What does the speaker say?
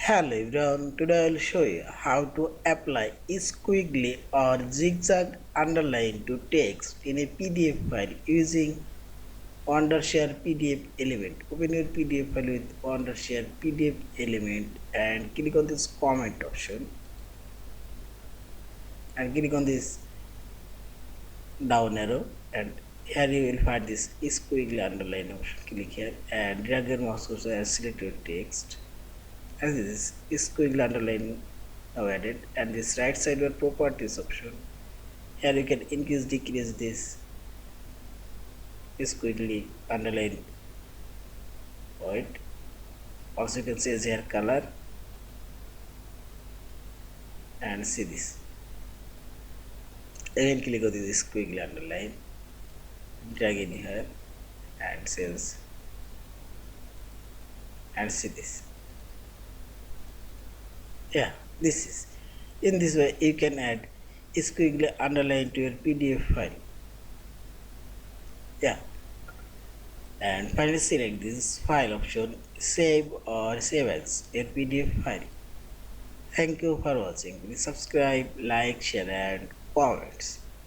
Hello everyone, today I will show you how to apply squiggly or zigzag underline to text in a PDF file using Wondershare PDF element. Open your PDF file with Wondershare PDF element and click on this comment option and click on this down arrow, and here you will find this squiggly underline option. Click here and drag your mouse cursor and select your text. As this is squiggly underline now added, and this right side where properties option, here you can increase decrease this squiggly underline point. Also you can change here color and see this. Again click on this squiggly underline, drag in here and change and see this. Yeah, this is in this way you can add squiggly underline to your PDF file. Yeah, and finally select this file option, save or save as your PDF file. Thank you for watching. Please subscribe, like, share and comments.